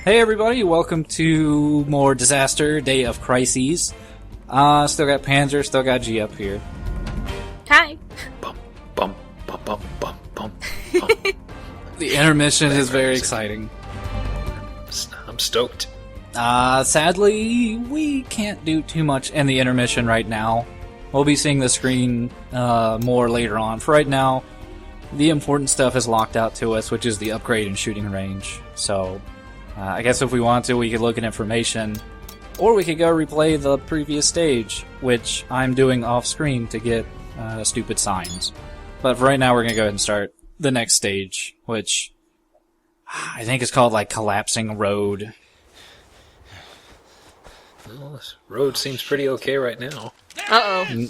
Hey everybody, welcome to more Disaster Day of Crises. Still got Panzer, still got G up here. Hi. Bum, bum, bum, bum, bum, bum, bum. The intermission is very exciting. I'm stoked. Sadly, we can't do too much in the intermission right now. We'll be seeing the screen more later on. For right now, the important stuff is locked out to us, which is the upgrade and shooting range. So, I guess if we want to, we could look at information, or we could go replay the previous stage, which I'm doing off-screen to get stupid signs. But for right now, we're going to go ahead and start the next stage, which I think is called, like, Collapsing Road. Well, this road seems pretty okay right now. Uh-oh.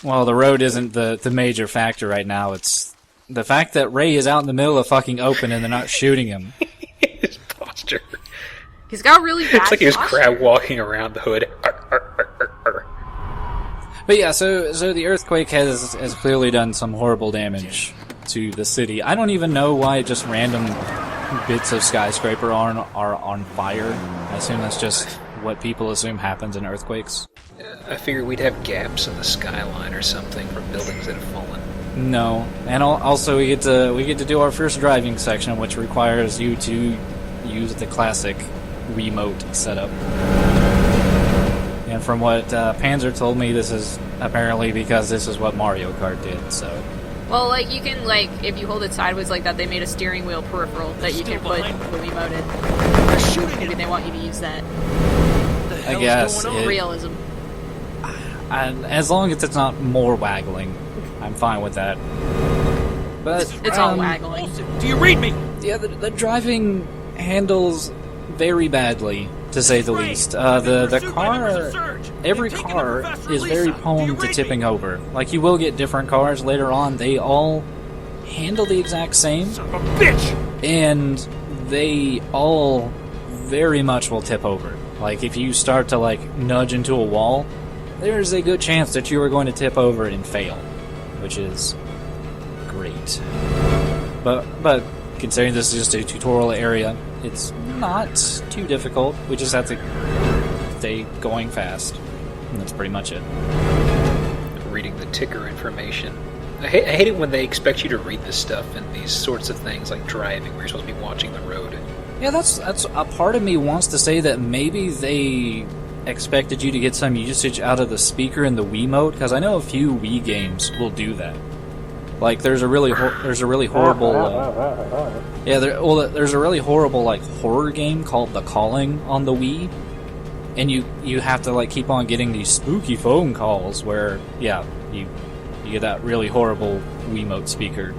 Well, the road isn't the major factor right now. It's the fact that Ray is out in the middle of fucking open and they're not shooting him. His posture. He's got really bad It's like he was posture. crab walking around the hood. But yeah, so the earthquake has clearly done some horrible damage to the city. I don't even know why just random bits of skyscraper are on fire. I assume that's just what people assume happens in earthquakes. I figured we'd have gaps in the skyline or something from buildings that have fallen. No, and also we get to do our first driving section, which requires you to use the classic remote setup. And from what Panzer told me, this is apparently because this is what Mario Kart did. So, Well, like, you can, like, if you hold it sideways like that, they made a steering wheel peripheral that you can put the Wiimote in. Maybe they want you to use that. I guess Realism. and as long as it's not more waggling, I'm fine with that. But It's all waggling. Do you read me? yeah, the driving handles very badly, to say the least. The car, every car is very prone to tipping over. Like, you will get different cars later on, they all handle the exact same, Son of a bitch! and they all very much will tip over. Like, if you start to, like, nudge into a wall, there's a good chance that you are going to tip over and fail, which is great. But considering this is just a tutorial area, it's not too difficult. We just have to stay going fast, and that's pretty much it. Reading the ticker information. I hate it when they expect you to read this stuff and these sorts of things like driving, where you're supposed to be watching the road. Yeah, that's a part of me wants to say that maybe they expected you to get some usage out of the speaker in the Wiimote, because I know a few Wii games will do that. Like, there's a really horrible there's a really horrible, like, horror game called The Calling on the Wii, and you have to, like, keep on getting these spooky phone calls where you get that really horrible Wiimote speaker.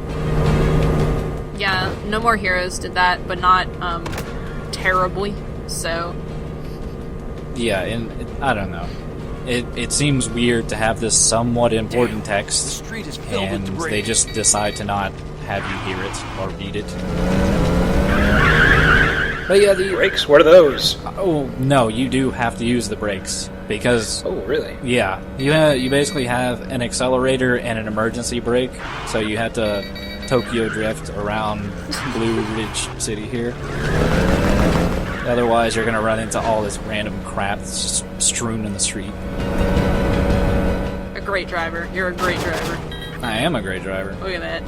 Yeah, No More Heroes did that, but not, terribly, so... Yeah, and I don't know. It seems weird to have this somewhat important text, Street is filled and with debris. they just decide to not have you hear it or read it. But yeah, Brakes, what are those? oh no, you do have to use the brakes, because Oh, really? yeah, you basically have an accelerator and an emergency brake, so you have to Tokyo drift around Blue Ridge City here. Otherwise, you're gonna run into all this random crap that's just strewn in the street. A great driver. You're a great driver. I am a great driver. Look at that.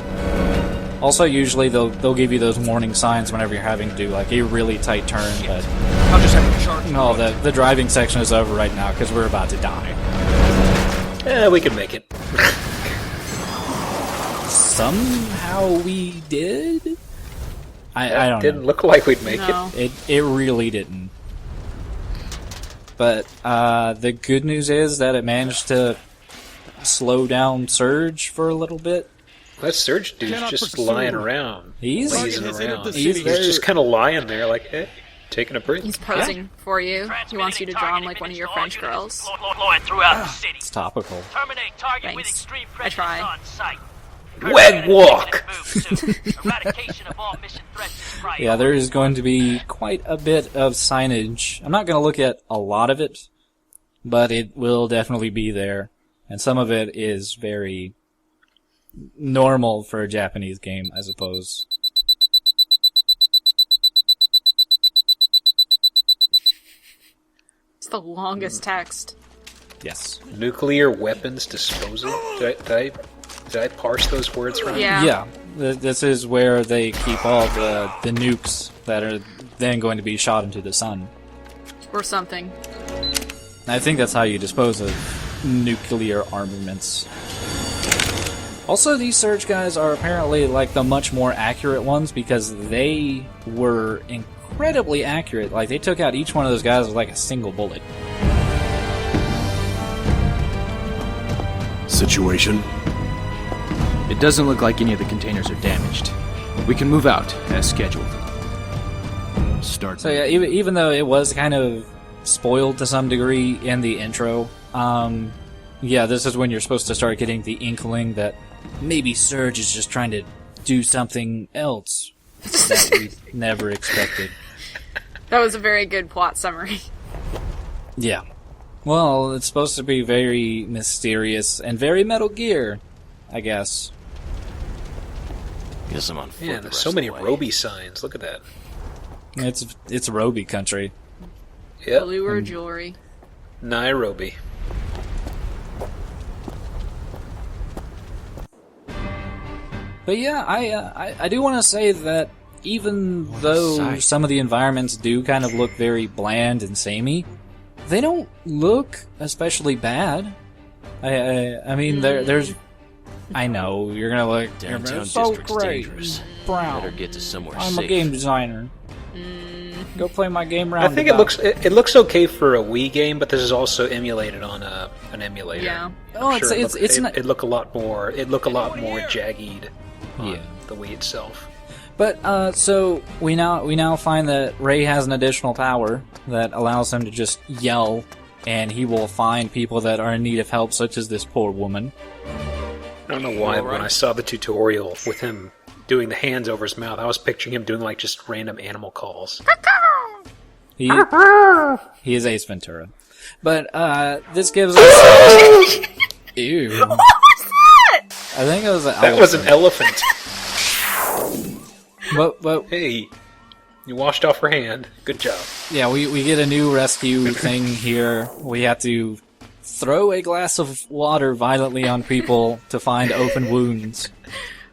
Also, usually they'll give you those warning signs whenever you're having to do like a really tight turn. But I'll just have to charge. no, the driving section is over right now because we're about to die. We can make it. Somehow we did. I don't Didn't know. look like we'd make No. It really didn't. But the good news is that it managed to slow down Surge for a little bit. it. That Surge dude's Cannot just pursue. lying around. He's Lazing has entered around. the He's city. He's just kind of lying there like, hey, taking a break. He's posing for you. He wants you to draw him like one of your French girls. throughout the city. it's topical. Terminate target with Thanks. extreme I try. on site. Wet walk! Eradication of all mission threats is priority. Yeah, there is going to be quite a bit of signage. I'm not going to look at a lot of it, but it will definitely be there. And some of it is very normal for a Japanese game, I suppose. It's the longest text. Yes. Nuclear weapons disposal? Did I parse those words right? Yeah. Yeah. This is where they keep all the nukes that are then going to be shot into the sun. Or something. I think that's how you dispose of nuclear armaments. Also, these Surge guys are apparently like the much more accurate ones because they were incredibly accurate. Like, they took out each one of those guys with like a single bullet. Situation? It doesn't look like any of the containers are damaged. We can move out, as scheduled. Start. So yeah, even though it was kind of spoiled to some degree in the intro, yeah, this is when you're supposed to start getting the inkling that maybe Surge is just trying to do something else that we never expected. That was a very good plot summary. Yeah. Well, it's supposed to be very mysterious and very Metal Gear, I guess. Guess I'm on foot. Yeah, the there's rest so of many the way. Roby signs. Look at that. It's Roby country. Yep. Allure jewelry. Nairobi. But yeah, I do want to say that even though sight. some of the environments do kind of look very bland and samey, they don't look especially bad. I mean, there's. I know you're gonna look. Downtown It's so district's great. dangerous. Brown. Better get to somewhere I'm safe. a game designer. Go play my game round. I think it looks okay for a Wii game, but this is also emulated on an emulator. Yeah. Oh, I'm sure it's not. it look a lot more jagged on Yeah. the Wii itself. But so we now find that Ray has an additional power that allows him to just yell, and he will find people that are in need of help, such as this poor woman. I don't know why, when I saw the tutorial with him doing the hands over his mouth, I was picturing him doing like just random animal calls. He is Ace Ventura. But this gives us. Ew. What was that? I think it was an That was an elephant. But Hey, you washed off her hand. Good job. yeah, we get a new rescue thing here. We have to throw a glass of water violently on people to find open wounds.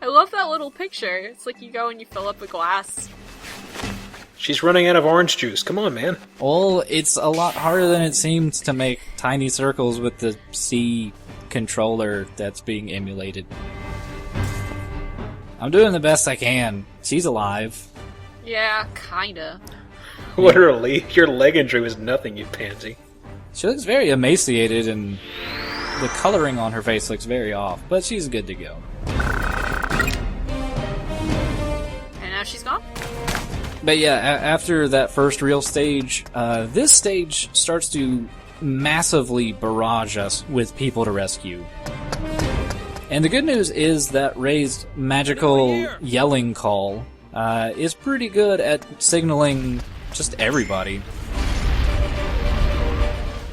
I love that little picture. It's like you go and you fill up a glass. She's running out of orange juice. Come on, man. Well, it's a lot harder than it seems to make tiny circles with the C controller that's being emulated. I'm doing the best I can. She's alive. Yeah, kinda. What her your leg injury was nothing, you pansy. She looks very emaciated, and the coloring on her face looks very off, but she's good to go. And now she's gone? But yeah, after that first real stage, this stage starts to massively barrage us with people to rescue. And the good news is that Ray's magical yelling call is pretty good at signaling just everybody.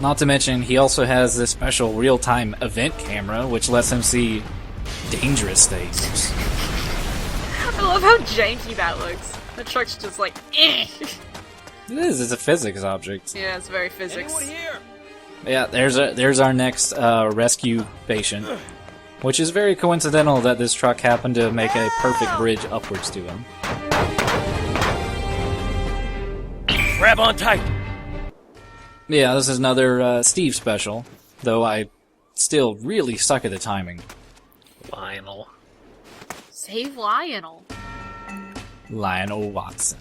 Not to mention, he also has this special real-time event camera, which lets him see dangerous things. I love how janky that looks. The truck's just like, eh. It is, it's a physics object. Yeah, it's very physics. Yeah, there's our next rescue patient, which is very coincidental that this truck happened to make a perfect bridge upwards to him. Grab on tight. Yeah, this is another Steve special, though I still really suck at the timing. Lionel. Save Lionel. Lionel Watson.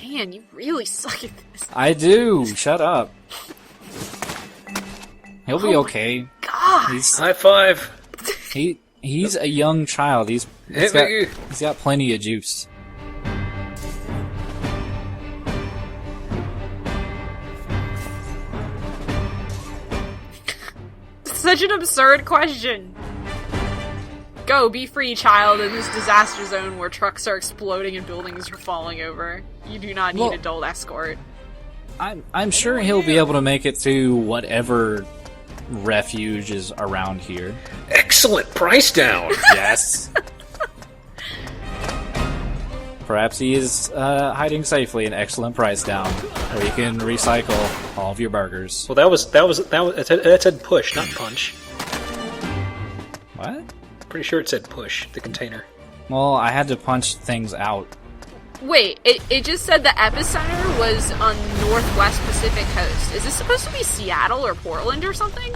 Man, you really suck at this. I do. Shut up. He'll be okay. God. High five. He's a young child. He's got plenty of juice. Such an absurd question. Go, be free, child, in this disaster zone where trucks are exploding and buildings are falling over. You do not need adult escort. I'm sure he'll be able to make it to whatever refuge is around here. Excellent price down. Yes. Perhaps he is hiding safely an excellent price down, where you can recycle all of your burgers. Well, that said push, not punch. What? Pretty sure it said push, the container. Well, I had to punch things out. Wait, it just said the epicenter was on Northwest Pacific Coast. Is this supposed to be Seattle or Portland or something?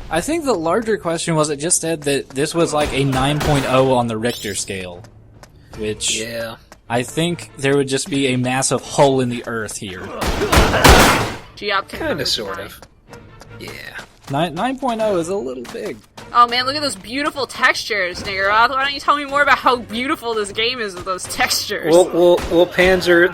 I think the larger question was it just said that this was like a 9.0 on the Richter scale. Which, Yeah. I think there would just be a massive hole in the earth here. Geop Kinda, sort of. Yeah. 9.0 is a little big. Oh man, look at those beautiful textures, Niggeroth. Why don't you tell me more about how beautiful this game is with those textures? Well, Panzer,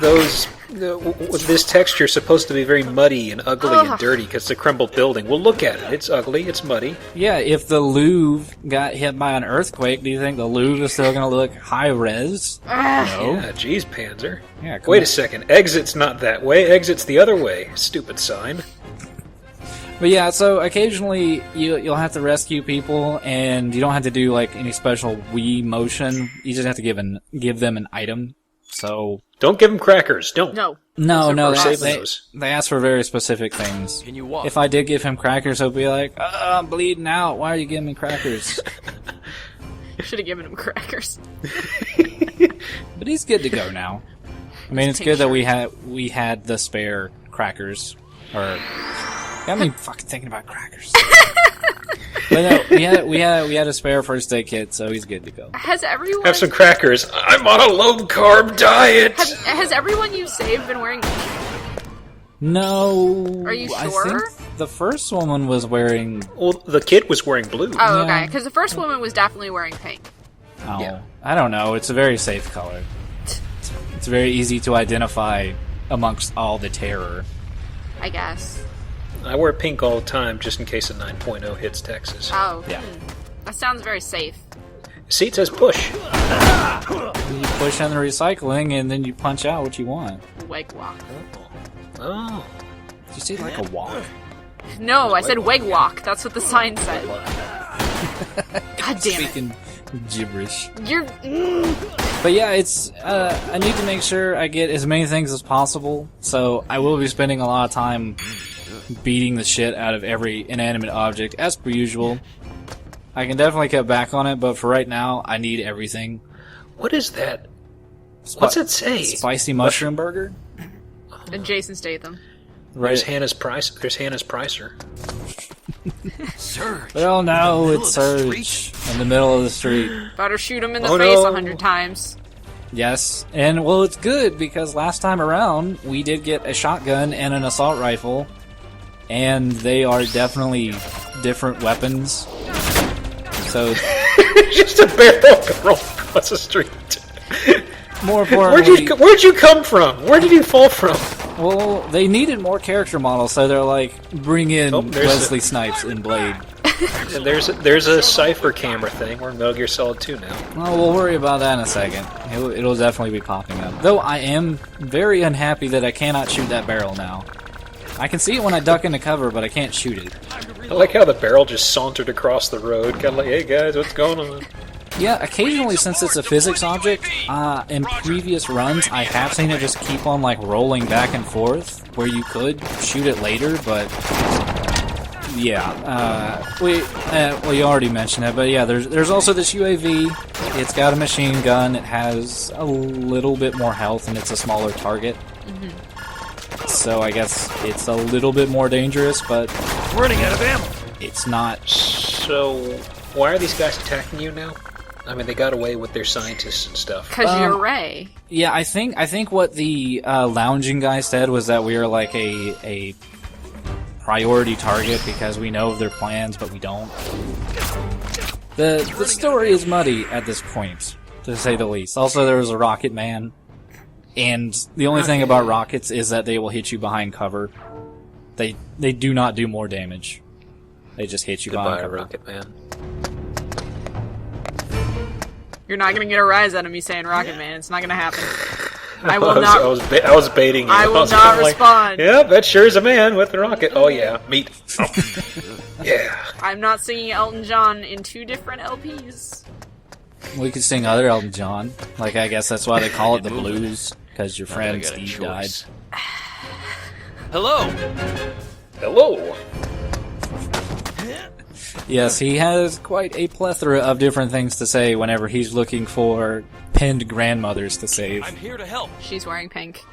this texture is supposed to be very muddy and ugly and dirty because it's a crumbled building. Well, look at it. It's ugly. It's muddy. Yeah, if the Louvre got hit by an earthquake, do you think the Louvre is still going to look high res? No. Yeah, geez, Panzer. Yeah, come Wait on. a second. Exit's not that way. Exit's the other way. Stupid sign. But yeah, so occasionally you'll have to rescue people, and you don't have to do like any special Wii motion. You just have to give them an item. So Don't give them crackers. Don't. No. no, We're saving they those. ask for very specific things. Can you walk? If I did give him crackers, he'll be like, I'm bleeding out. Why are you giving me crackers? Should have given him crackers. But he's good to go now. I mean, it's good that we had the spare crackers, or got me fucking thinking about crackers. But no, we had a spare first aid kit, so he's good to go. Has everyone Have some crackers. I'm on a low-carb diet. has everyone you saved been wearing? No, Are you I sure? think the first woman was wearing. Well, the kid was wearing blue. Oh, Yeah. okay. Because the first woman was definitely wearing pink. Oh, Yeah. I don't know. It's a very safe color. It's very easy to identify amongst all the terror. I guess. I wear pink all the time just in case a 9.0 hits Texas. Oh. Yeah. That sounds very safe. See, it says push. You push on the recycling, and then you punch out what you want. Weg walk. Oh. Did you say like a walk? No, I said weg walk. That's what the sign said. God damn it. Speaking gibberish. You're. But yeah, it's I need to make sure I get as many things as possible, so I will be spending a lot of time beating the shit out of every inanimate object, as per usual. I can definitely cut back on it, but for right now, I need everything. What is that? What's it say? Spicy mushroom burger? And Jason Statham. There's Right. Hannah's price. There's Hannah's Pricer. Surge. Well, no, In the it's middle of the Surge in the middle of the street. Better shoot him in the Oh, face no. 100 times. Yes, and well, it's good because last time around we did get a shotgun and an assault rifle, and they are definitely different weapons. So, Just a barrel roll across the street. more importantly, Where'd you come from? Where did you fall from? well, they needed more character models, so they're like, bring in Oh, there's Wesley Snipes in Blade. And there's a cipher camera thing. We're in Metal Gear Solid 2 now. Well, we'll worry about that in a second. It'll definitely be popping up. Though I am very unhappy that I cannot shoot that barrel now. I can see it when I duck into cover, but I can't shoot it. I like how the barrel just sauntered across the road, kind of like, hey guys, what's going on? Yeah, occasionally, since it's a physics object, in previous runs, I have seen it just keep on, like, rolling back and forth, where you could shoot it later, but... Yeah, well, you already mentioned it, but yeah, there's also this UAV. It's got a machine gun, it has a little bit more health, and it's a smaller target. So I guess it's a little bit more dangerous, but Running out of ammo. it's not... So, why are these guys attacking you now? I mean, they got away with their scientists and stuff. Because you're Ray. Yeah, I think what the lounging guy said was that we are like a priority target because we know of their plans, but we don't. The story is muddy at this point, to say the least. Also, there was a Rocket Man, and the only thing about rockets is that they will hit you behind cover. They do not do more damage. They just hit you behind Goodbye, cover. Rocket Man. You're not gonna get a rise out of me saying Rocket Man. It's not gonna happen. I will I not. was baiting you. I will was not kinda like, respond. yeah, that sure is a man with a rocket. Oh yeah, meat. Oh. Yeah. I'm not singing Elton John in 2 different LPs. We could sing other Elton John. Like, I guess that's why they call it the blues, because your Not that I friend got a Steve died. choice. Hello. Hello. Yes, he has quite a plethora of different things to say whenever he's looking for pinned grandmothers to save. I'm here to help. She's wearing pink.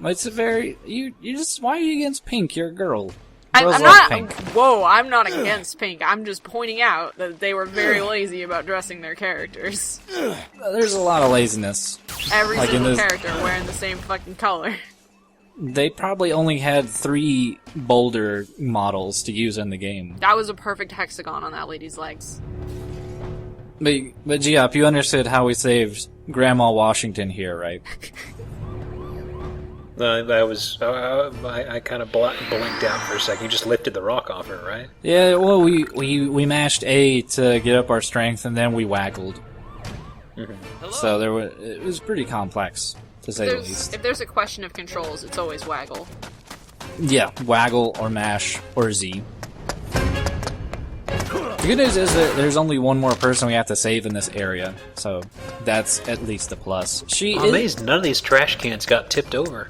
It's a very... You just... Why are you against pink? You're a girl. I'm Girls not. like pink. Whoa, I'm not against pink. I'm just pointing out that they were very lazy about dressing their characters. There's a lot of laziness. Every Like in single this- character wearing the same fucking color. They probably only had 3 boulder models to use in the game. That was a perfect hexagon on that lady's legs. But Geop, you understood how we saved Grandma Washington here, right? That was... I kind of blinked out for a second. You just lifted the rock off her, right? Yeah, well, we mashed A to get up our strength, and then we waggled. Hello. So it was pretty complex, to say the least. If there's a question of controls, it's always waggle. Yeah, waggle or mash or Z. The good news is that there's only one more person we have to save in this area, so that's at least a plus. I'm amazed none of these trash cans got tipped over.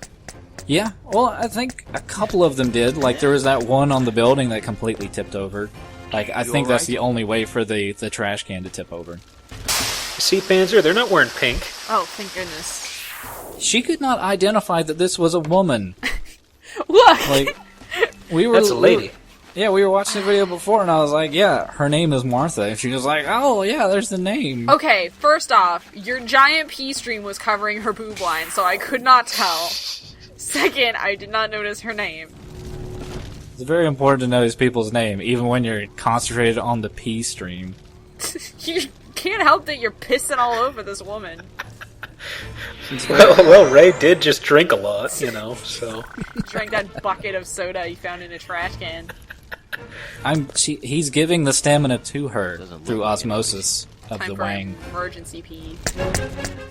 Yeah, well, I think a couple of them did. Like, there was that one on the building that completely tipped over. Like, I think that's the only way for the trash can to tip over. See, Panzer, they're not wearing pink. Oh, thank goodness. She could not identify that this was a woman. Look! Like, we were... That's a lady. Yeah, we were watching the video before, and I was like, yeah, her name is Martha. And she was like, oh, yeah, there's the name. Okay, first off, your giant pee stream was covering her boob line, so I could not tell. Second, I did not notice her name. It's very important to notice people's name, even when you're concentrated on the pee stream. You can't help that you're pissing all over this woman. Well, Ray did just drink a lot, you know, so... Drank that bucket of soda you found in a trash can. He's giving the stamina to her Doesn't look through like it. osmosis of Time the for wang. emergency pee.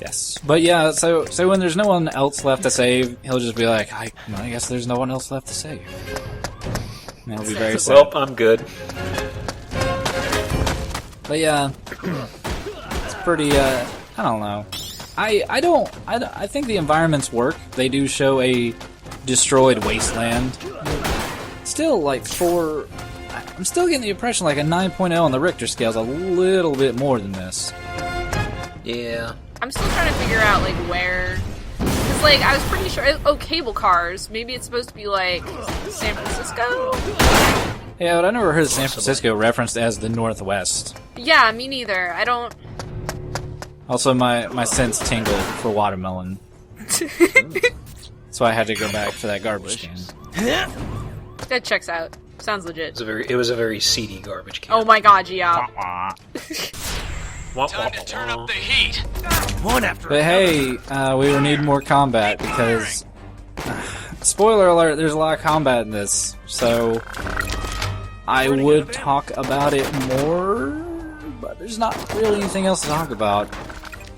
Yes. But yeah, so when there's no one else left to save, he'll just be like, I guess there's no one else left to save. And he'll be very sad. Well, I'm good. But yeah, it's pretty, I don't know. I think the environments work. They do show a destroyed wasteland. Still, like, I'm still getting the impression like a 9.0 on the Richter scale is a little bit more than this. Yeah. I'm still trying to figure out, like, where... Because, like, I was pretty sure... Oh, cable cars. Maybe it's supposed to be, like, San Francisco? Yeah, but I never heard San Francisco referenced as the Northwest. Yeah, me neither. I don't... Also, my sense tingled for watermelon. So I had to go back for that garbage can. That checks out. Sounds legit. It was a very seedy garbage can. Oh my god, Gia. Time to turn up the heat. One after But hey, we will need more combat because... spoiler alert, there's a lot of combat in this. So... I would talk about it more, but there's not really anything else to talk about.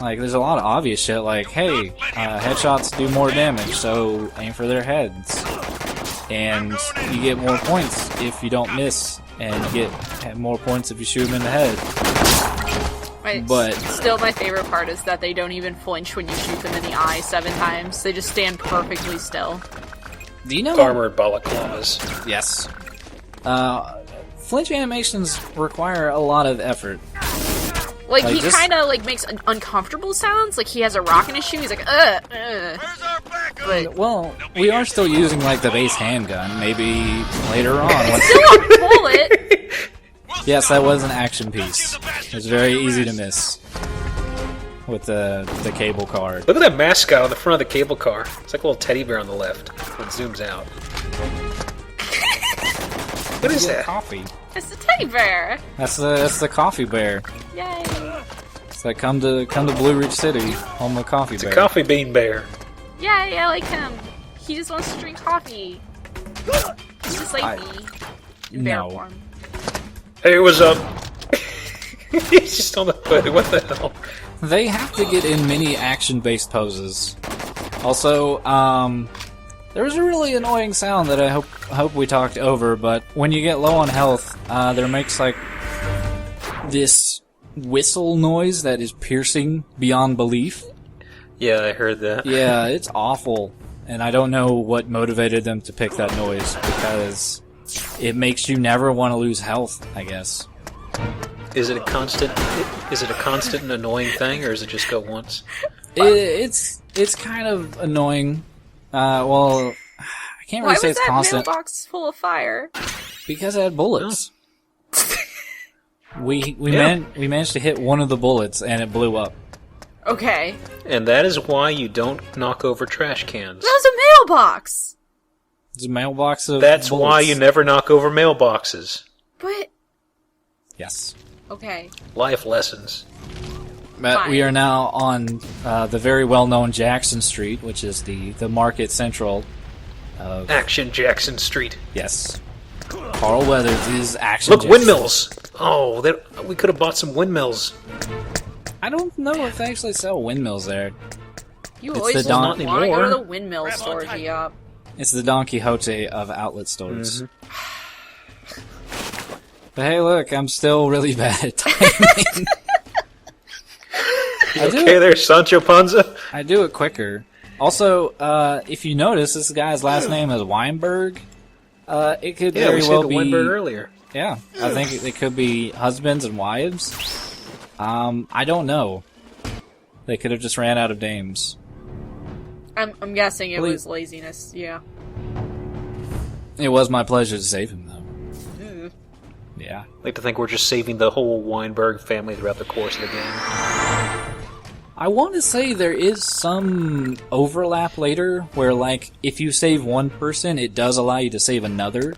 Like, there's a lot of obvious shit like, hey, headshots do more damage, so aim for their heads. And you get more points if you don't miss, and you get more points if you shoot them in the head. But still, my favorite part is that they don't even flinch when you shoot them in the eye 7 times. They just stand perfectly still. do you know... Armored balaclavas. Yes. Flinch animations require a lot of effort. Like, Like, he just- kind of, like, makes uncomfortable sounds. Like, he has a rock in his shoe. He's like, Where's our backup? But Well, we are still using, like, the base handgun. Maybe later on. Once... still a bullet! Yes, that was an action piece. It was very easy to miss. With the cable car. Look at that mascot on the front of the cable car. It's like a little teddy bear on the left. When it zooms out. What is that? Coffee. It's a teddy bear! That's the coffee bear. Yay! It's like come to Blue Ridge City, home of coffee It's bear. a coffee bean bear. Yay, I like him. He just wants to drink coffee. He's just like me. In bear No. form. Hey, what's up? He's just on the hood. What the hell? They have to get in many action-based poses. Also, there was a really annoying sound that I hope we talked over, but when you get low on health, there makes like this whistle noise that is piercing beyond belief. Yeah, I heard that. Yeah, it's awful. And I don't know what motivated them to pick that noise, because it makes you never want to lose health, I guess. Is it a constant? Is it a constant and annoying thing, or does it just go once? It's kind of annoying. Well, I can't Why really was say it's that constant mailbox full of fire? because it had bullets. We Yeah. managed to hit one of the bullets and it blew up. Okay. And that is why you don't knock over trash cans. That was a mailbox! It's a mailbox of That's bullets. why you never knock over mailboxes. But, Yes. okay. Life lessons. But Fine. we are now on the very well-known Jackson Street, which is the market central of... Action Jackson Street. Yes. Carl Weathers is Action Look, Jackson. windmills! Oh, we could have bought some windmills. I don't know if they actually sell windmills there. You It's always the Don- want to go to anymore. the windmill store, G-Up. It's the Don Quixote of outlet stores. Mm-hmm. But hey, look, I'm still really bad at timing. Okay there, Sancho Panza? I do it quicker. Also, if you notice, this guy's last name is Weinberg. It could Yeah, very we said well the be. Windbird earlier. Yeah, I think it could be husbands and wives. I don't know. They could have just ran out of names. I'm guessing it Well, was laziness, yeah. It was my pleasure to save him, though. Yeah. I like to think we're just saving the whole Weinberg family throughout the course of the game. I want to say there is some overlap later where, like, if you save one person, it does allow you to save another.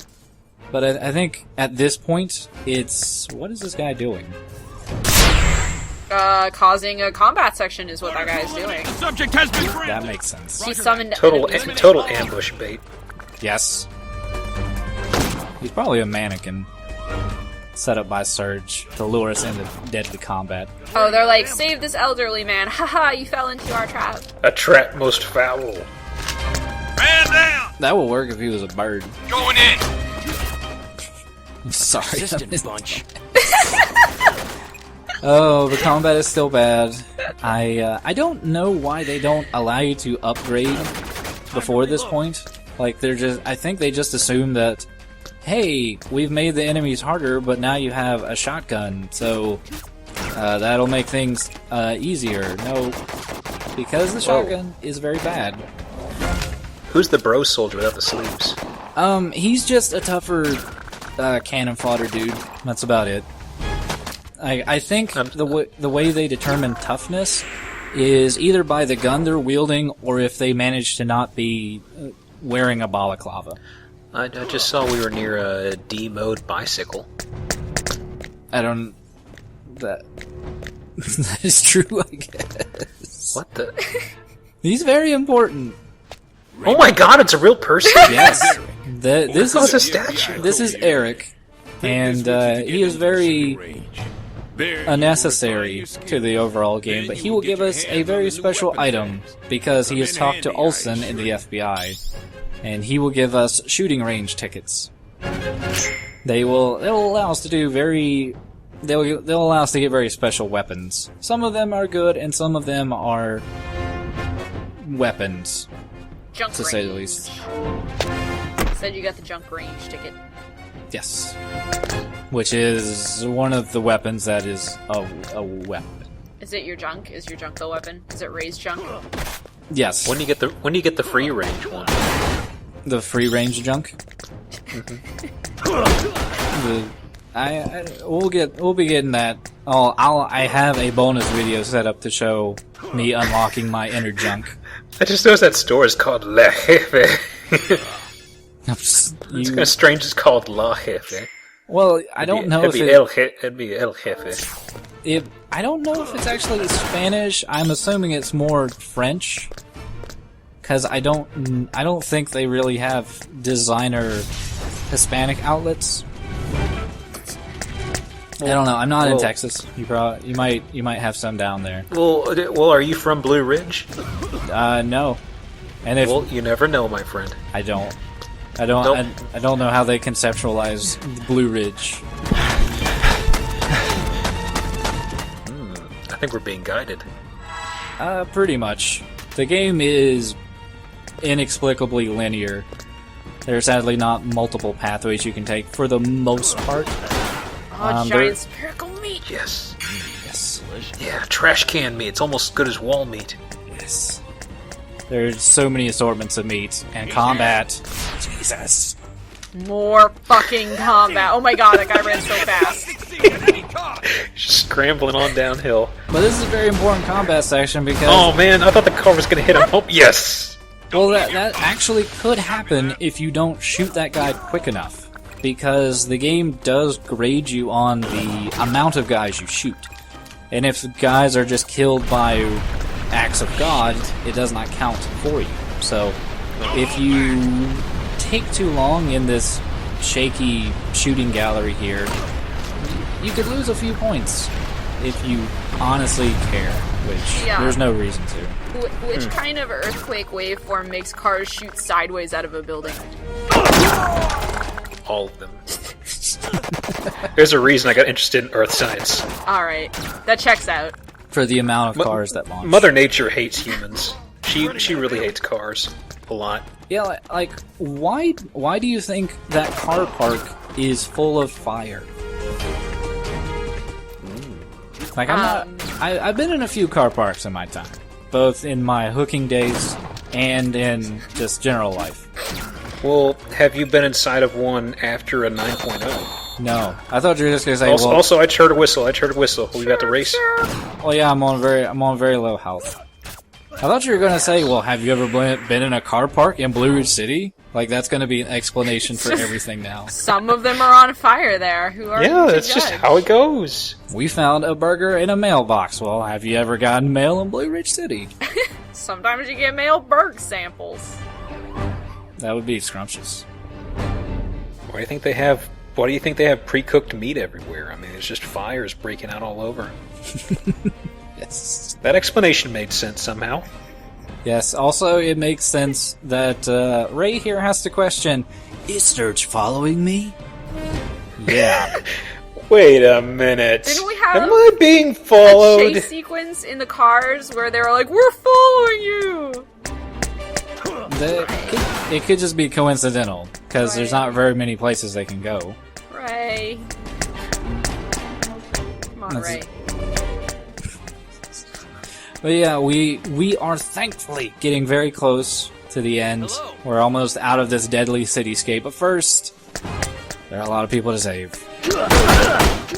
But I think at this point, it's... What is this guy doing? Causing a combat section is what that guy is doing. Subject has been framed. That makes sense. He summoned Total enemies. ambush bait. Yes. He's probably a mannequin set up by Surge to lure us into deadly combat. Oh, they're like, save this elderly man. Haha, you fell into our trap. A trap most foul. Man down. That would work if he was a bird. Going in. I'm sorry. Resistant bunch. Oh, the combat is still bad. I don't know why they don't allow you to upgrade before this point. Like, I think they just assume that, hey, we've made the enemies harder, but now you have a shotgun, so that'll make things easier. No, because the shotgun is very bad. Who's the bro soldier without the sleeves? He's just a tougher cannon fodder dude. That's about it. I think the way they determine toughness is either by the gun they're wielding or if they manage to not be wearing a balaclava. I just saw we were near a D-mode bicycle. I don't... That is true, I guess. What the? He's very important. Oh my god, it's a real person? Yes. This Oh, it's a is statue. this is Eric, and he is very unnecessary to the overall game, but he will give us a very special item because he has talked to Olsen in the FBI, and he will give us shooting range tickets. They'll allow us to do they'll allow us to get very special weapons. Some of them are good, and some of them are weapons, Junk to range. say the least. Said you got the junk range ticket. Yes. Which is one of the weapons that is a weapon. Is it your junk? Is your junk the weapon? Is it Ray's junk? Yes. When do you get the free range one? The free range junk. We'll be getting that. I have a bonus video set up to show me unlocking my inner junk. I just noticed that store is called La Jefe. It's kind of strange it's called La Jefe. Well, I don't know if it'd be El Jefe. I don't know if it's actually Spanish. I'm assuming it's more French, because I don't think they really have designer Hispanic outlets. I don't know. I'm not in Texas. You might have some down there. Well, are you from Blue Ridge? No. And if Well, you never know, my friend. I don't Nope. I don't know how they conceptualize Blue Ridge. I think we're being guided. Pretty much. The game is inexplicably linear. There's sadly not multiple pathways you can take for the most part. Oh, giant spherical meat! Yes. Yes. Yeah, trash can meat. It's almost as good as wall meat. Yes. There's so many assortments of meat and combat. Jesus. More fucking combat. Oh my god, that guy ran so fast. Just scrambling on downhill. But this is a very important combat section because... Oh man, I thought the car was gonna hit him. Oh, yes! Well, that actually could happen if you don't shoot that guy quick enough. Because the game does grade you on the amount of guys you shoot. And if guys are just killed by acts of God, it does not count for you. So, if you take too long in this shaky shooting gallery here, you could lose a few points if you honestly care, which there's no reason to. Which kind of earthquake waveform makes cars shoot sideways out of a building? All of them. There's a reason I got interested in earth science. Alright, that checks out. For the amount of cars that launch. Mother Nature hates humans. She really hates cars. A lot. Yeah, like, why do you think that car park is full of fire? Like, I've been in a few car parks in my time. Both in my hooking days and in just general life. Well, have you been inside of one after a 9.0? No. I thought you were just going to say, Also, I heard a whistle. We got to race. Well, yeah, I'm on very low health. I thought you were going to say, well, have you ever been in a car park in Blue Ridge City? Like, that's going to be an explanation for everything now. Some of them are on fire there. Who are you to that's judge? just how it goes. We found a burger in a mailbox. Well, have you ever gotten mail in Blue Ridge City? Sometimes you get mail Berg samples. That would be scrumptious. Why do you think they have pre-cooked meat everywhere? I mean, it's just fires breaking out all over. Yes. That explanation made sense somehow. Yes, also it makes sense that Ray here has to question, is Sturge following me? Yeah. Wait a minute. Didn't we have Am I being followed? a chase sequence in the cars where they were like, we're following you! It could just be coincidental, because there's not very many places they can go. Ray. Come on, Ray. But yeah, we are thankfully getting very close to the end. Hello. We're almost out of this deadly cityscape, but first, there are a lot of people to save.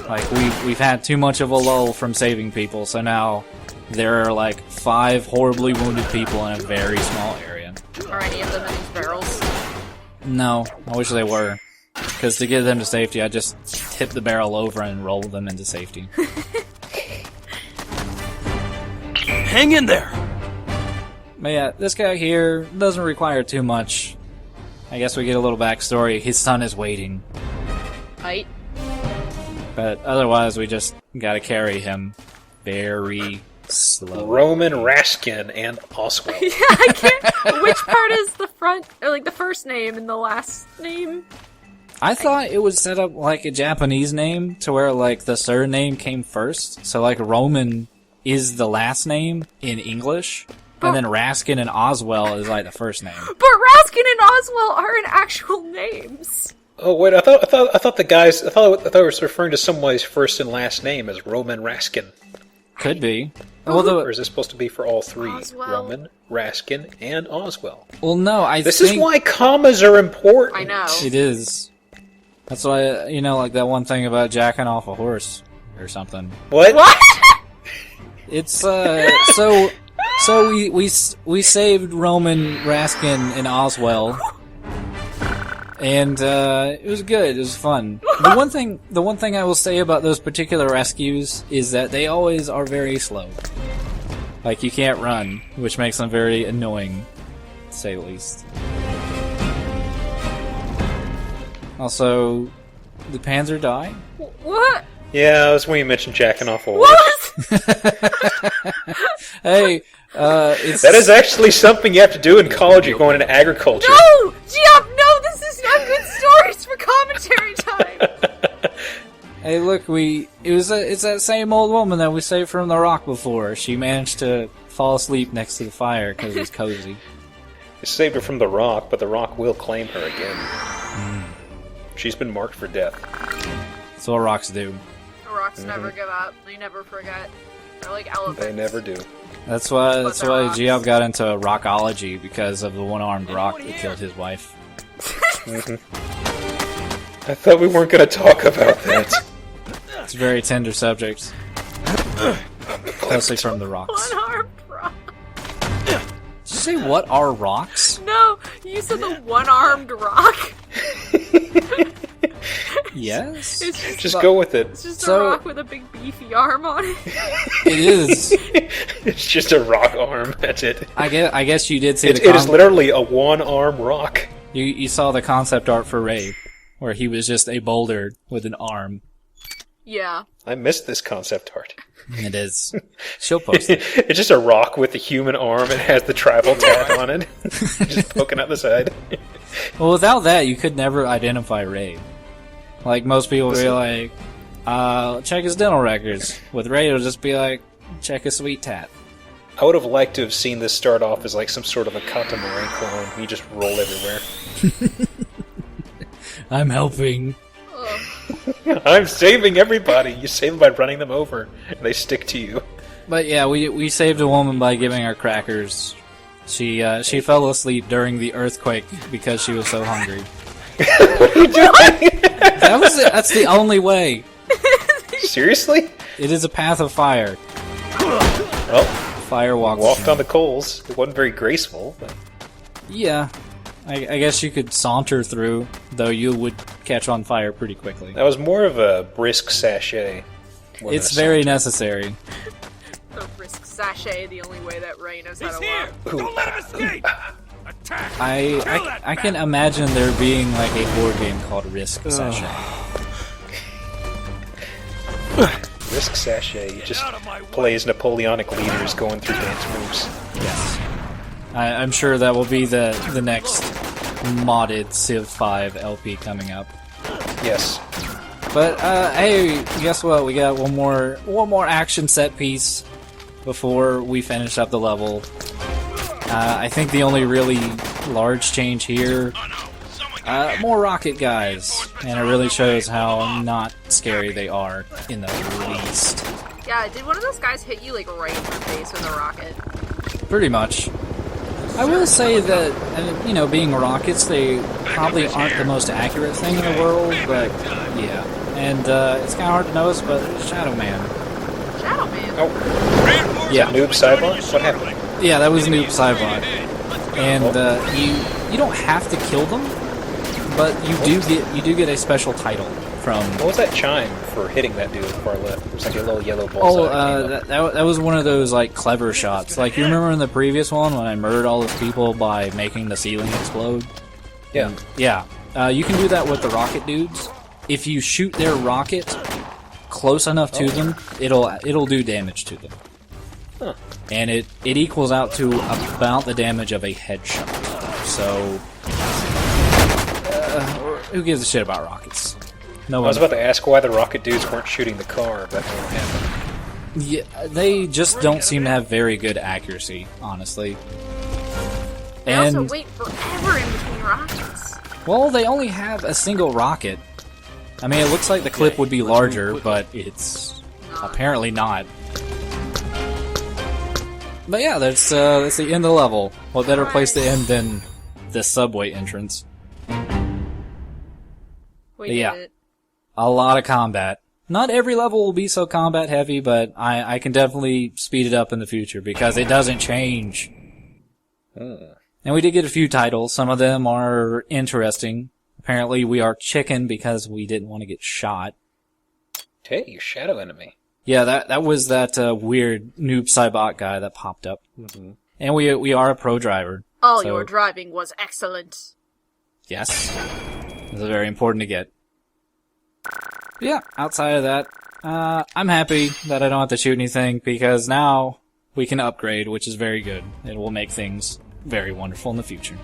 Like, we've had too much of a lull from saving people, so now there are like 5 horribly wounded people in a very small area. Are any of them in these barrels? No, I wish they were. Because to get them to safety, I just tip the barrel over and roll them into safety. Hang in there! But yeah, this guy here doesn't require too much. I guess we get a little backstory. His son is waiting. Right. But otherwise, we just gotta carry him very slow. Roman Raskin and Oswald. Yeah, I can't. Which part is the front, or like the first name and the last name? I thought it was set up like a Japanese name, to where like the surname came first. So like Roman is the last name in English, and then Raskin and Oswell is like the first name. But Raskin and Oswell aren't actual names. Oh wait, I thought the guys. I thought it was referring to somebody's first and last name as Roman Raskin. Could be. Or is this supposed to be for all 3? Oswell. Roman, Raskin, and Oswell. Well, no, This is why commas are important. I know. It is. That's why, like that one thing about jacking off a horse or something. What? What? It's so we saved Roman, Raskin, and Oswell, and it was good. It was fun. The one thing I will say about those particular rescues is that they always are very slow. Like, you can't run, which makes them very annoying, to say the least. Also, the Panzer die. What? Yeah, that was when you mentioned jacking off a horse. What? Hey, it's... That is actually something you have to do in college. You're going into agriculture. No! Geoff, no! This is not good stories for commentary time! Hey, look, it's that same old woman that we saved from the rock before. She managed to fall asleep next to the fire because it was cozy. You saved her from the rock, but the rock will claim her again. She's been marked for death. That's what rocks do. The rocks never give up. They never forget. They're like elephants. They never do. That's why they're rocks. Geoff got into rockology, because of the one-armed rock that killed his wife. I thought we weren't going to talk about that. It's a very tender subject. Mostly from the rocks. One-armed rock. Did you say what are rocks? No, you said the one-armed rock. Yes? It's Just go with it. It's just So- a rock with a big beefy arm on it. It is. It's just a rock arm. That's it. I guess you did see It the is literally a one-arm rock. You saw the concept art for Ray, where he was just a boulder with an arm. Yeah. I missed this concept art. It is. She'll post it. It's just a rock with a human arm and has the tribal tat on it. Just poking out the side. Well, without that, you could never identify Ray. Like, most people would be like, check his dental records. With Ray, it'll just be like, check his sweet tat. I would have liked to have seen this start off as like some sort of a Katamari clone. You just roll everywhere. I'm helping. I'm saving everybody. You save them by running them over, and they stick to you. But yeah, we saved a woman by giving her crackers. She fell asleep during the earthquake because she was so hungry. What are you doing? That's the only way. Seriously? It is a path of fire. Well, Fire walks. walked on the coals. It wasn't very graceful. But Yeah. I guess you could saunter through, though you would catch on fire pretty quickly. that was more of a brisk sachet. more than It's a very saunter. necessary. The risk sachet, the only way that Ray knows how He's to here! walk. Don't let him escape! Attack! I can imagine there being like a board game called Risk Sachet. Brisk sachet. You just out of my way. play as Napoleonic leaders going through dance moves. Yes. I'm sure that will be the next modded Civ 5 LP coming up. Yes. But hey, guess what? We got one more action set piece before we finish up the level. I think the only really large change here, more rocket guys, and it really shows how not scary they are in the least. Yeah, did one of those guys hit you like right in the face with a rocket? Pretty much. I will say that, being rockets, they probably aren't the most accurate thing in the world, but yeah. And it's kind of hard to notice, but Shadow Man. Shadow Man. Oh, Yeah. noob Cybot? What happened? Yeah, that was Noob Cybot. And you don't have to kill them, but you do get a special title from. What was that chime for hitting that dude far left? It was like a little yellow bullseye. That was one of those like clever shots. Like you remember in the previous one when I murdered all those people by making the ceiling explode? Yeah. Yeah. You can do that with the rocket dudes. If you shoot their rocket close enough to them, it'll do damage to them. Huh. And it equals out to about the damage of a headshot. So, who gives a shit about rockets? No I one. was about to ask why the rocket dudes weren't shooting the car, but that won't happen. Yeah, they just don't seem to have very good accuracy, honestly. They And also wait forever in between rockets. well, they only have a single rocket. I mean, it looks like the clip would be larger, but it's apparently not. But yeah, that's the end of the level. What better place to end than the subway entrance? We Yeah. did it. A lot of combat. Not every level will be so combat heavy, but I can definitely speed it up in the future because it doesn't change. And we did get a few titles. Some of them are interesting. Apparently we are chicken because we didn't want to get shot. Hey, your shadow enemy. Yeah, that was that weird Noob Cybot guy that popped up. Mm-hmm. And we are a pro driver. All so- your driving was excellent. Yes. This is very important to get. Yeah, outside of that, I'm happy that I don't have to shoot anything because now we can upgrade, which is very good. It will make things very wonderful in the future.